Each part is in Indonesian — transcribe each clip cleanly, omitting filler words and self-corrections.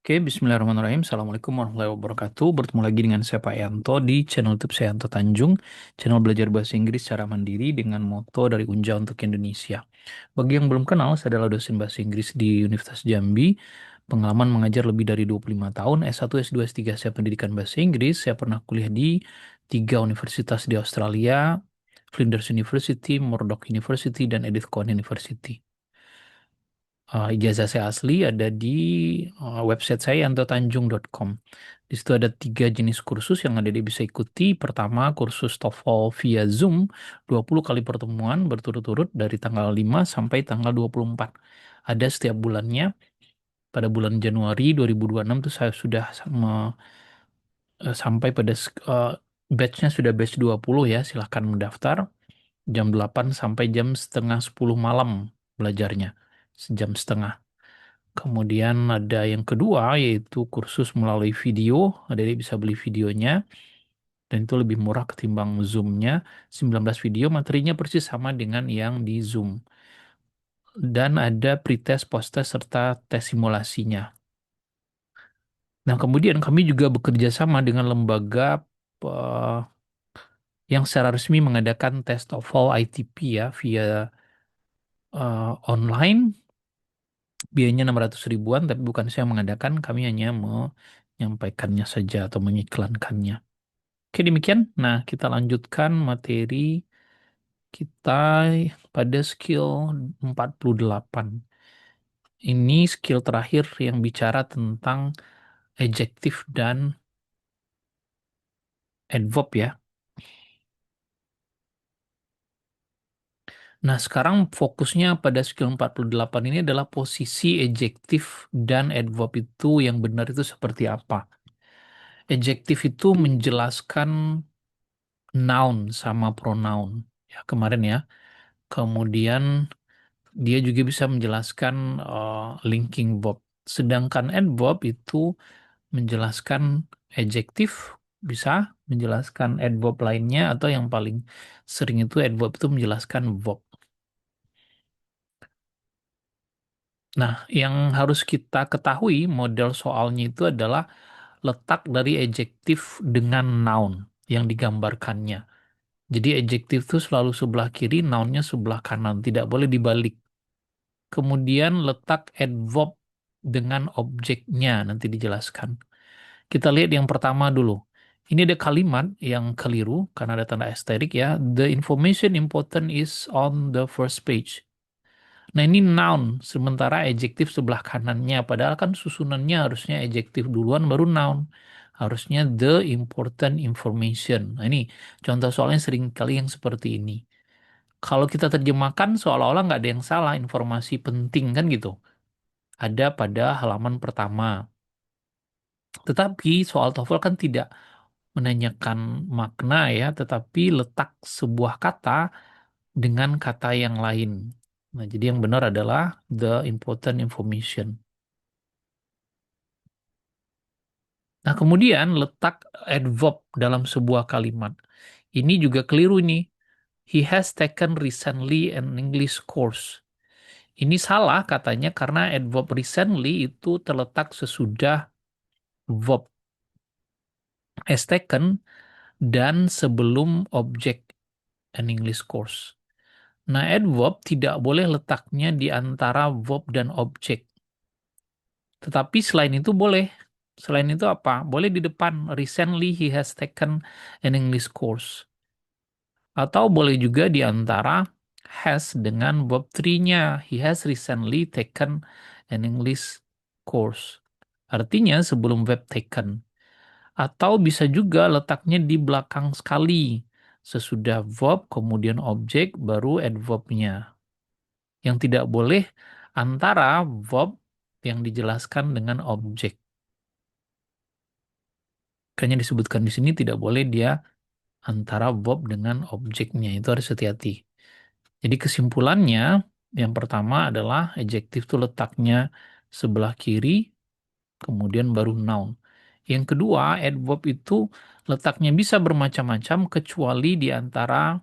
Oke, bismillahirrahmanirrahim. Assalamualaikum warahmatullahi wabarakatuh. Bertemu lagi dengan saya Pak Yanto di channel YouTube saya Yanto Tanjung, channel belajar bahasa Inggris secara mandiri dengan moto dari Unja untuk Indonesia. Bagi yang belum kenal, saya adalah dosen bahasa Inggris di Universitas Jambi. Pengalaman mengajar lebih dari 25 tahun, S1, S2, S3 saya pendidikan bahasa Inggris. Saya pernah kuliah di tiga universitas di Australia, Flinders University, Murdoch University, dan Edith Cowan University. Ijazah saya asli ada di website saya yantotanjung.com. Di situ ada tiga jenis kursus yang ada di bisa ikuti. Pertama, kursus TOEFL via Zoom, 20 kali pertemuan berturut-turut dari tanggal 5 sampai tanggal 24. Ada setiap bulannya. Pada bulan Januari 2026 tuh saya sudah sampai pada batchnya sudah batch 20 ya. Silahkan mendaftar. Jam 8 sampai jam setengah 10 malam belajarnya. Sejam setengah. Kemudian ada yang kedua yaitu kursus melalui video. Adik bisa beli videonya dan itu lebih murah ketimbang Zoom-nya. 19 video materinya persis sama dengan yang di Zoom. Dan ada pretest, posttest serta tes simulasinya. Nah, kemudian kami juga bekerja sama dengan lembaga eh, yang secara resmi mengadakan tes TOEFL ITP ya via online. Biayanya 600 ribuan, tapi bukan saya yang mengadakan, kami hanya menyampaikannya saja atau mengiklankannya. Oke, demikian. Nah, kita lanjutkan materi kita pada skill 48. Ini skill terakhir yang bicara tentang adjektif dan adverb ya. Nah, sekarang fokusnya pada skill 48 ini adalah posisi adjektif dan adverb itu yang benar itu seperti apa. Adjektif itu menjelaskan noun sama pronoun ya kemarin ya. Kemudian dia juga bisa menjelaskan linking verb. Sedangkan adverb itu menjelaskan adjektif, bisa menjelaskan adverb lainnya atau yang paling sering itu adverb itu menjelaskan verb. Nah, yang harus kita ketahui model soalnya itu adalah letak dari adjektif dengan noun yang digambarkannya. Jadi adjektif itu selalu sebelah kiri, nounnya sebelah kanan, tidak boleh dibalik. Kemudian letak adverb dengan objeknya nanti dijelaskan. Kita lihat yang pertama dulu. Ini ada kalimat yang keliru karena ada tanda asterik ya. The information important is on the first page. Nah ini noun, sementara adjektif sebelah kanannya. Padahal kan susunannya harusnya adjektif duluan baru noun. Harusnya the important information. Nah ini contoh soalnya sering kali yang seperti ini. Kalau kita terjemahkan seolah-olah nggak ada yang salah, informasi penting kan gitu. Ada pada halaman pertama. Tetapi soal TOEFL kan tidak menanyakan makna ya, tetapi letak sebuah kata dengan kata yang lain. Nah, jadi yang benar adalah the important information. Nah, kemudian letak adverb dalam sebuah kalimat. Ini juga keliru nih. He has taken recently an English course. Ini salah katanya karena adverb recently itu terletak sesudah verb has taken dan sebelum objek an English course. Nah, adverb tidak boleh letaknya di antara verb dan objek. Tetapi selain itu boleh. Selain itu apa? Boleh di depan. Recently he has taken an English course. Atau boleh juga di antara has dengan verb 3-nya. He has recently taken an English course. Artinya sebelum verb taken. Atau bisa juga letaknya di belakang sekali. Sesudah verb, kemudian objek, baru adverbnya. Yang tidak boleh antara verb yang dijelaskan dengan objek. Makanya disebutkan di sini tidak boleh dia antara verb dengan objeknya. Itu harus hati-hati. Jadi kesimpulannya, yang pertama adalah adjektif itu letaknya sebelah kiri, kemudian baru noun. Yang kedua, adverb itu letaknya bisa bermacam-macam kecuali di antara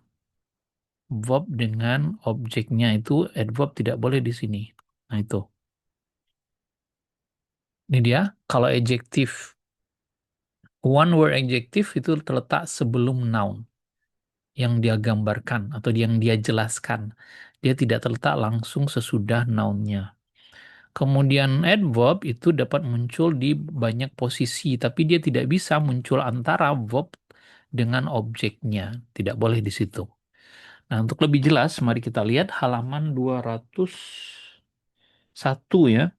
verb dengan objeknya itu adverb tidak boleh di sini. Nah itu. Ini dia, kalau adjektif, one word adjective itu terletak sebelum noun yang dia gambarkan atau yang dia jelaskan. Dia tidak terletak langsung sesudah nounnya. Kemudian adverb itu dapat muncul di banyak posisi, tapi dia tidak bisa muncul antara verb dengan objeknya. Tidak boleh di situ. Nah, untuk lebih jelas, mari kita lihat halaman 201 ya.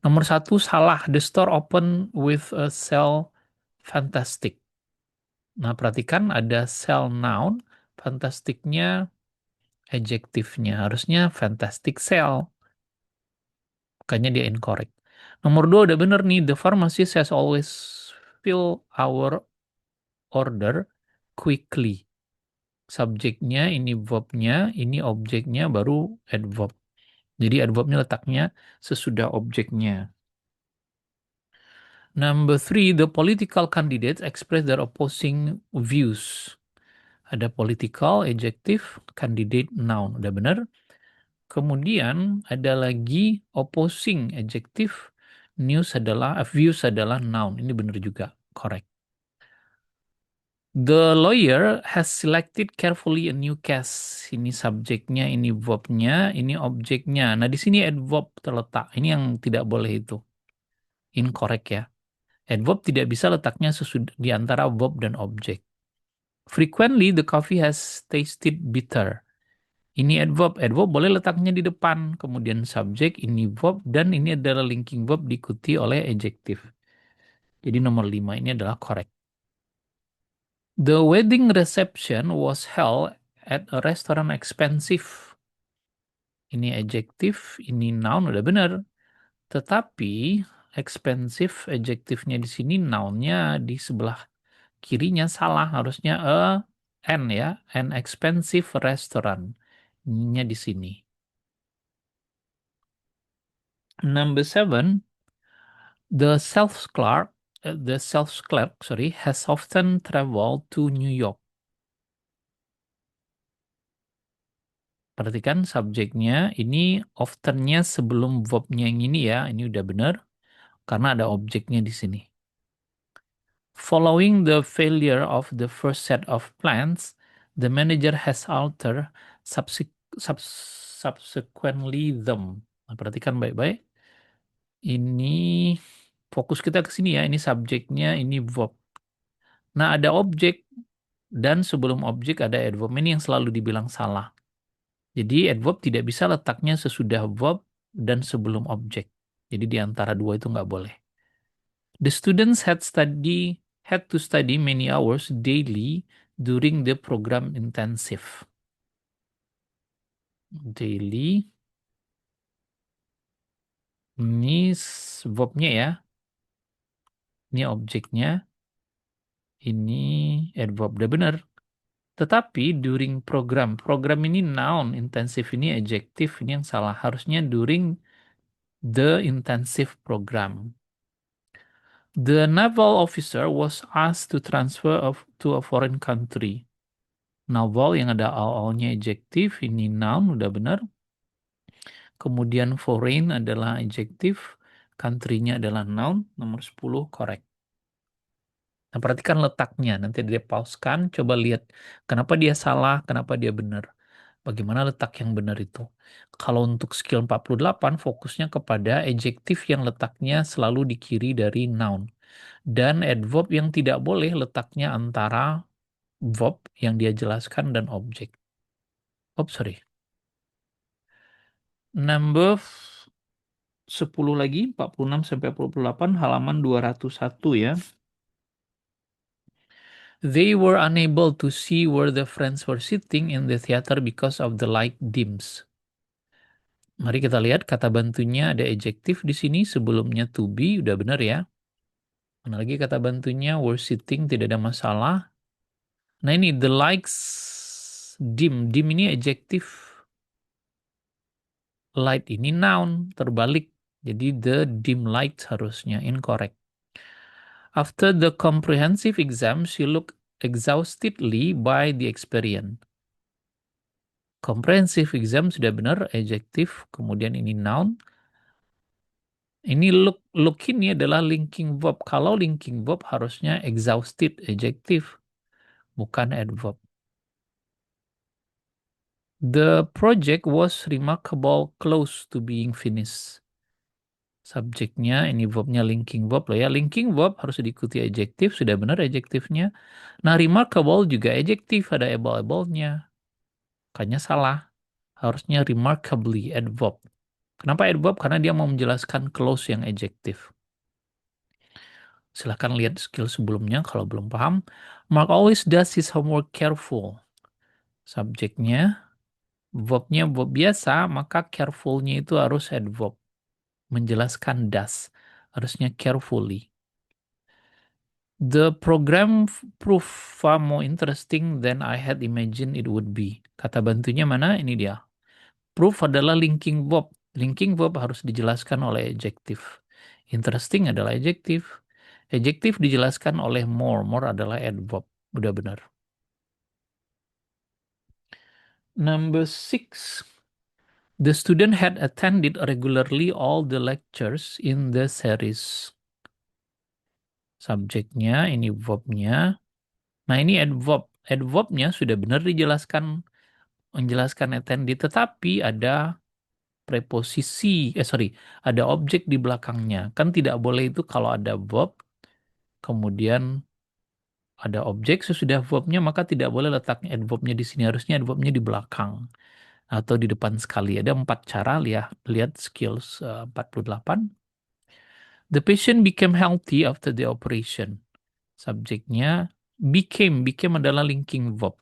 Nomor satu salah. The store open with a sell fantastic. Nah, perhatikan ada sell noun, fantasticnya adjektifnya. Harusnya fantastic sell. Makanya dia incorrect. Nomor dua udah bener nih. The pharmacist has always fill our order quickly. Subjeknya, ini verbnya, ini objeknya, baru adverb. Jadi adverbnya letaknya sesudah objeknya. Number three, the political candidates express their opposing views. Ada political, adjective, candidate, noun. Udah benar. Kemudian ada lagi opposing, adjective, views adalah noun. Ini benar juga, correct. The lawyer has selected carefully a new case. Ini subjeknya, ini verbnya, ini objeknya. Nah, di sini adverb terletak. Ini yang tidak boleh itu. Incorrect ya. Adverb tidak bisa letaknya di antara verb dan objek. Frequently the coffee has tasted bitter. Ini adverb. Adverb boleh letaknya di depan. Kemudian subjek, ini verb, dan ini adalah linking verb diikuti oleh adjective. Jadi nomor 5 ini adalah correct. The wedding reception was held at a restaurant expensive. Ini adjective, ini noun, udah benar. Tetapi expensive adjektifnya di sini, nounnya di sebelah kirinya salah, harusnya an ya, an expensive restaurant. Ininya di sini. Number seven, the sales clerk, sorry, has often traveled to New York. Perhatikan subjeknya, ini oftennya sebelum verbnya yang ini ya, ini udah benar karena ada objeknya di sini. Following the failure of the first set of plans, the manager has altered subsequently them. Nah, perhatikan baik-baik. Ini fokus kita ke sini ya, ini subjeknya, ini verb. Nah, ada objek dan sebelum objek ada adverb. Ini yang selalu dibilang salah. Jadi adverb tidak bisa letaknya sesudah verb dan sebelum objek. Jadi di antara dua itu nggak boleh. The students had to study many hours daily during the program intensive. Daily, ini verbnya ya, ini objeknya, ini adverb, udah benar. Tetapi during program ini noun, intensif ini adjektif, ini yang salah. Harusnya during the intensive program. The naval officer was asked to transfer to a foreign country. Naval yang ada all-nya adjektif, ini noun, udah benar. Kemudian foreign adalah adjektif, country-nya adalah noun, nomor 10 correct. Nah, perhatikan letaknya, nanti dia pauskan, coba lihat kenapa dia salah, kenapa dia benar. Bagaimana letak yang benar itu? Kalau untuk skill 48, fokusnya kepada adjektif yang letaknya selalu di kiri dari noun. Dan adverb yang tidak boleh letaknya antara verb yang dia jelaskan dan objek. Oh, sorry. Number 10 lagi, 46 sampai 48, halaman 201 ya. They were unable to see where the friends were sitting in the theater because of the light dims. Mari kita lihat kata bantunya ada adjektif di sini sebelumnya to be, udah benar ya. Mana lagi kata bantunya were sitting, tidak ada masalah. Nah ini the lights dim, dim ini adjektif. Light ini noun, terbalik. Jadi the dim lights harusnya incorrect. After the comprehensive exam, she looked exhaustedly by the experience. Comprehensive exam sudah benar, adjektif, kemudian ini noun. Ini look ini adalah linking verb. Kalau linking verb harusnya exhausted adjective, bukan adverb. The project was remarkable close to being finished. Subjeknya, ini verbnya linking verb loh ya. Linking verb harus diikuti adjektif, sudah benar adjektifnya. Nah, remarkable juga adjektif, ada able-able-nya. Makanya salah. Harusnya remarkably adverb. Kenapa adverb? Karena dia mau menjelaskan close yang adjektif. Silahkan lihat skill sebelumnya kalau belum paham. Mark always does his homework careful. Subjeknya, verbnya verb biasa, maka carefulnya itu harus adverb. Menjelaskan does. Harusnya carefully. The program proved far more interesting than I had imagined it would be. Kata bantunya mana? Ini dia. Proof adalah linking verb. Linking verb harus dijelaskan oleh adjektif. Interesting adalah adjektif. Adjektif dijelaskan oleh more. More adalah adverb. Udah benar. Number 6. The student had attended regularly all the lectures in the series. Subjeknya, ini verbnya. Nah, ini adverb. Adverbnya sudah benar dijelaskan, menjelaskan attended, tetapi ada preposisi, ada objek di belakangnya. Kan tidak boleh itu kalau ada verb, kemudian ada objek sesudah verbnya, maka tidak boleh letaknya adverbnya di sini. Harusnya adverbnya di belakang atau di depan sekali. Ada 4 cara, lihat skills 48. The patient became healthy after the operation. Subjeknya became adalah linking verb.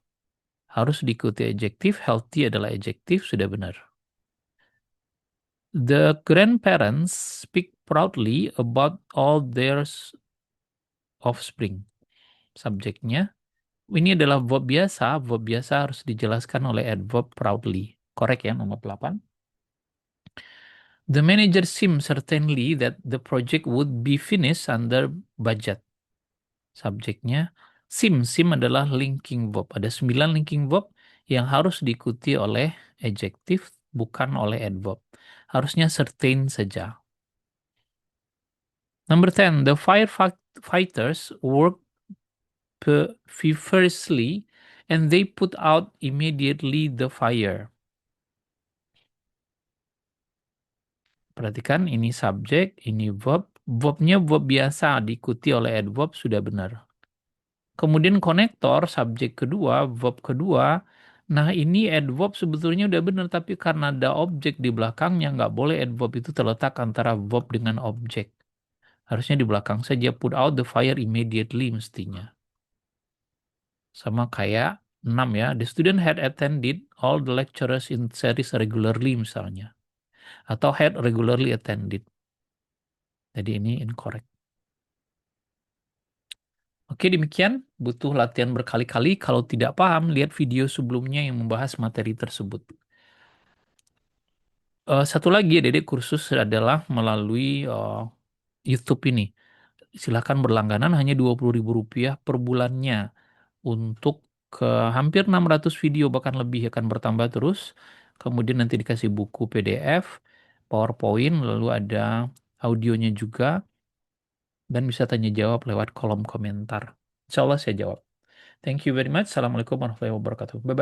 Harus diikuti adjektif, healthy adalah adjektif, sudah benar. The grandparents speak proudly about all their offspring. Subjeknya, ini adalah verb biasa harus dijelaskan oleh adverb proudly. Korek ya, nomor 8. The manager seemed certainly that the project would be finished under budget. Subjeknya, sim adalah linking verb. Ada 9 linking verb yang harus diikuti oleh adjektif, bukan oleh adverb. Harusnya certain saja. Number 10, the firefighters worked feverishly and they put out immediately the fire. Perhatikan ini subjek, ini verb. Verbnya verb biasa diikuti oleh adverb, sudah benar. Kemudian konektor, subjek kedua, verb kedua. Nah, ini adverb sebetulnya udah benar, tapi karena ada objek di belakangnya, nggak boleh adverb itu terletak antara verb dengan objek. Harusnya di belakang saja, put out the fire immediately mestinya. Sama kayak 6 ya, the student had attended all the lectures in series regularly misalnya. Atau had regularly attended. Jadi ini incorrect. Oke, demikian. Butuh latihan berkali-kali. Kalau tidak paham, lihat video sebelumnya yang membahas materi tersebut. Satu lagi ya, Dedek, kursus adalah melalui YouTube ini. Silahkan berlangganan, hanya Rp20.000 per bulannya. Untuk hampir 600 video, bahkan lebih akan bertambah terus. Kemudian nanti dikasih buku PDF, PowerPoint, lalu ada audionya juga. Dan bisa tanya jawab lewat kolom komentar. Insya Allah saya jawab. Thank you very much. Assalamualaikum warahmatullahi wabarakatuh. Bye-bye.